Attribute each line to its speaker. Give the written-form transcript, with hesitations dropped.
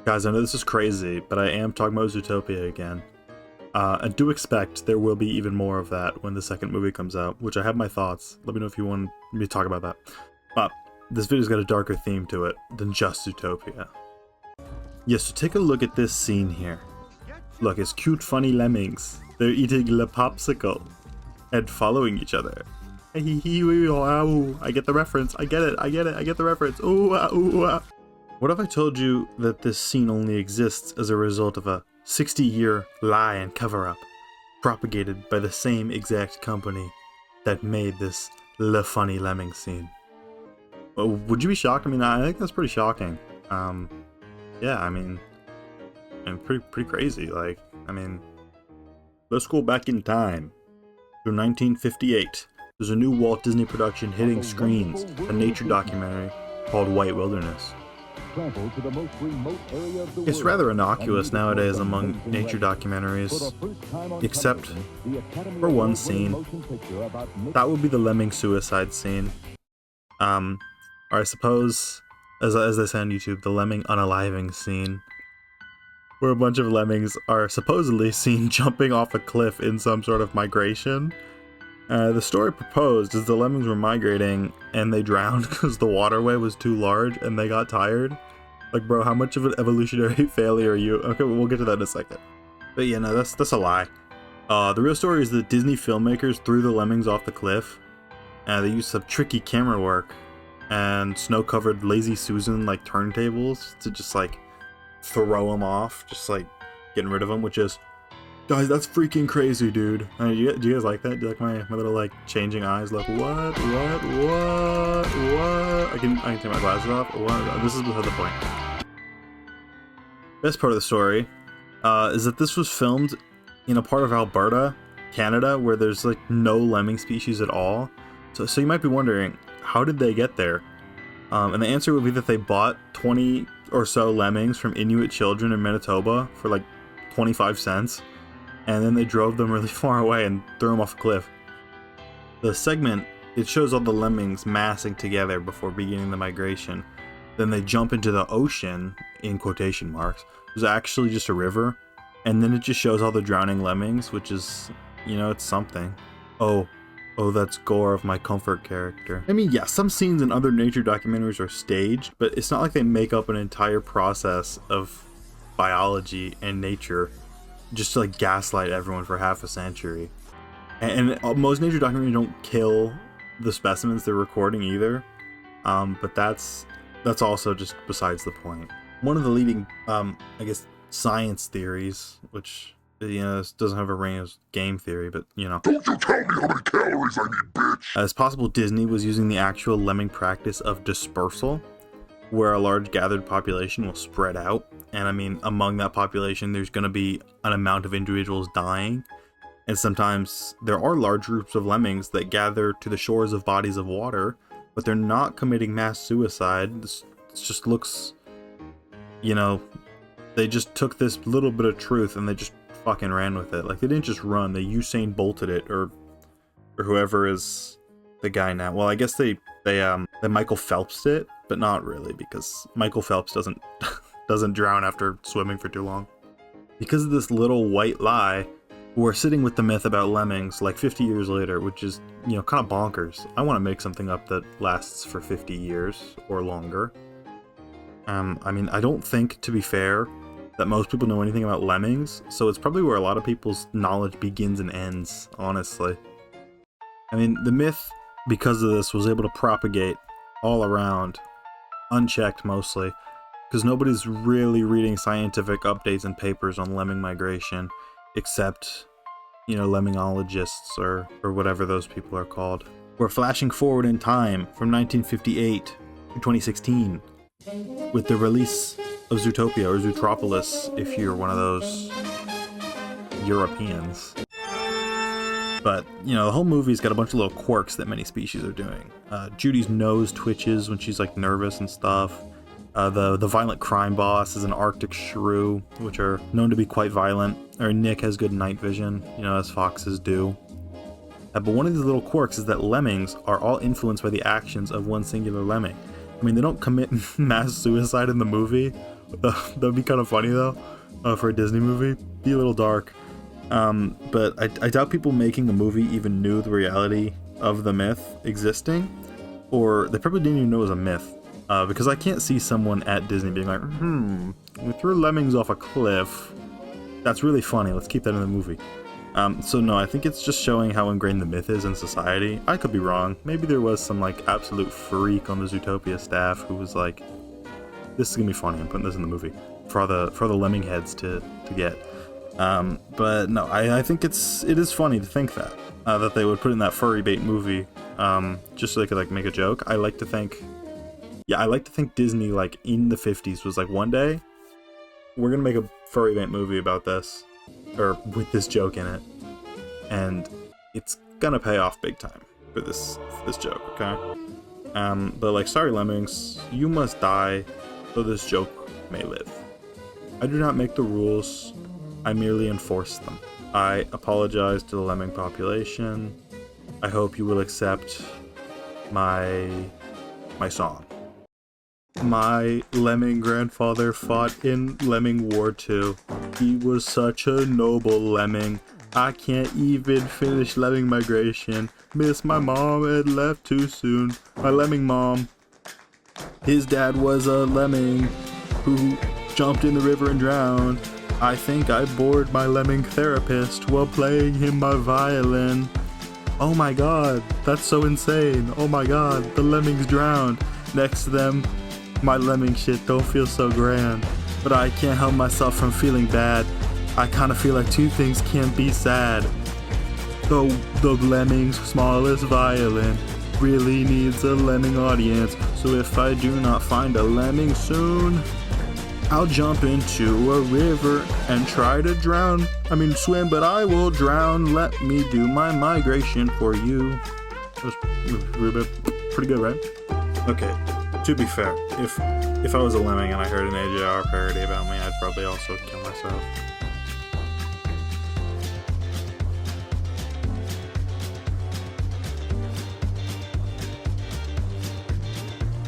Speaker 1: Guys, I know this is crazy, but I am talking about Zootopia again. I do expect there will be even more of that when the second movie comes out, which I have my thoughts. Let me know if you want me to talk about that. But this video's got a darker theme to it than just Zootopia. Yeah, so take a look at this scene here. Look, it's cute, funny lemmings. They're eating a popsicle and following each other. I get the reference. I get it. I get the reference. Ooh, ooh, ah. What if I told you that this scene only exists as a result of a 60-year lie and cover-up, propagated by the same exact company that made this Le Funny Lemming scene? Well, would you be shocked? I mean, I think that's pretty shocking. Yeah, I mean pretty crazy. Like, I mean, let's go back in time to 1958. There's a new Walt Disney production hitting screens, a nature documentary called White Wilderness. It's rather innocuous nowadays among nature documentaries, except for one scene. That would be the lemming suicide scene. Or I suppose, as they say on YouTube, the lemming unaliving scene, where a bunch of lemmings are supposedly seen jumping off a cliff in some sort of migration. The story proposed is the lemmings were migrating and they drowned because the waterway was too large and they got tired. Like, bro, how much of an evolutionary failure are you? Okay, we'll get to that in a second. But yeah, no, that's a lie. The real story is that Disney filmmakers threw the lemmings off the cliff. They used some tricky camera work and snow-covered Lazy Susan like turntables to just like throw them off, just like getting rid of them, which is, guys, that's freaking crazy, dude. Do you guys like that? Do you like my little like changing eyes? Like, what? I can take my glasses off. What? This is beside the point. Best part of the story is that this was filmed in a part of Alberta, Canada, where there's like no lemming species at all. So you might be wondering, how did they get there? And the answer would be that they bought 20 or so lemmings from Inuit children in Manitoba for like 25 cents. And then they drove them really far away and threw them off a cliff. The segment, it shows all the lemmings massing together before beginning the migration. Then they jump into the ocean, in quotation marks. It was actually just a river. And then it just shows all the drowning lemmings, which is, you know, it's something. Oh, that's Gore of My Comfort character. I mean, yeah, some scenes in other nature documentaries are staged, but it's not like they make up an entire process of biology and nature just to like gaslight everyone for half a century. And most nature documentaries don't kill the specimens they're recording either. But that's also just besides the point. One of the leading, I guess, science theories, which, you know, this doesn't have a ring as game theory, but, you know.
Speaker 2: Don't you tell me how many calories I need, bitch!
Speaker 1: It's possible Disney was using the actual lemming practice of dispersal, where a large gathered population will spread out. And I mean, among that population, there's going to be an amount of individuals dying. And sometimes there are large groups of lemmings that gather to the shores of bodies of water, but they're not committing mass suicide. This just looks, you know, they just took this little bit of truth and they just fucking ran with it. Like, they didn't just run, they Usain Bolted it, or whoever is the guy now. Well, I guess they Michael Phelpsed it, but not really, because Michael Phelps doesn't drown after swimming for too long. Because of this little white lie, we're sitting with the myth about lemmings like 50 years later, which is, you know, kind of bonkers. I want to make something up that lasts for 50 years or longer. I mean, I don't think, to be fair, that most people know anything about lemmings, so it's probably where a lot of people's knowledge begins and ends, honestly. I mean, the myth, because of this, was able to propagate all around, unchecked mostly, because nobody's really reading scientific updates and papers on lemming migration, except, you know, lemmingologists or whatever those people are called. We're flashing forward in time from 1958 to 2016 with the release of Zootopia, or Zootropolis if you're one of those Europeans. But, you know, the whole movie's got a bunch of little quirks that many species are doing. Judy's nose twitches when she's like nervous and stuff. The violent crime boss is an Arctic shrew, which are known to be quite violent. Or Nick has good night vision, you know, as foxes do. But one of these little quirks is that lemmings are all influenced by the actions of one singular lemming. I mean, they don't commit mass suicide in the movie, That'd be kind of funny though, for a Disney movie. Be a little dark. But I doubt people making the movie even knew the reality of the myth existing, or they probably didn't even know it was a myth. Because I can't see someone at Disney being like, we threw lemmings off a cliff. That's really funny. Let's keep that in the movie. So no, I think it's just showing how ingrained the myth is in society. I could be wrong. Maybe there was some like absolute freak on the Zootopia staff who was like, this is gonna be funny. I'm putting this in the movie for the lemming heads to get. But no, I think it is funny to think that they would put in that furry bait movie, just so they could like make a joke. I like to think Disney like in the 50s was like, one day we're gonna make a furry bait movie about this, or with this joke in it, and it's gonna pay off big time for this joke, okay? But like, sorry lemmings, you must die so this joke may live. I do not make the rules, I merely enforce them. I apologize to the lemming population. I hope you will accept my song. My lemming grandfather fought in Lemming War 2. He was such a noble lemming. I can't even finish lemming migration. Miss my mom and left too soon. My lemming mom. His dad was a lemming who jumped in the river and drowned. I think I bored my lemming therapist while playing him my violin. Oh my god, that's so insane. Oh my god, the lemmings drowned. Next to them, my lemming shit don't feel so grand. But I can't help myself from feeling bad. I kinda feel like two things can't be sad. The lemmings' smallest violin really needs a lemming audience. So if I do not find a lemming soon, I'll jump into a river and try to swim, but I will drown. Let me do my migration for you. That was pretty good, right? Okay, to be fair, if I was a lemming and I heard an AJR parody about me, I'd probably also kill myself.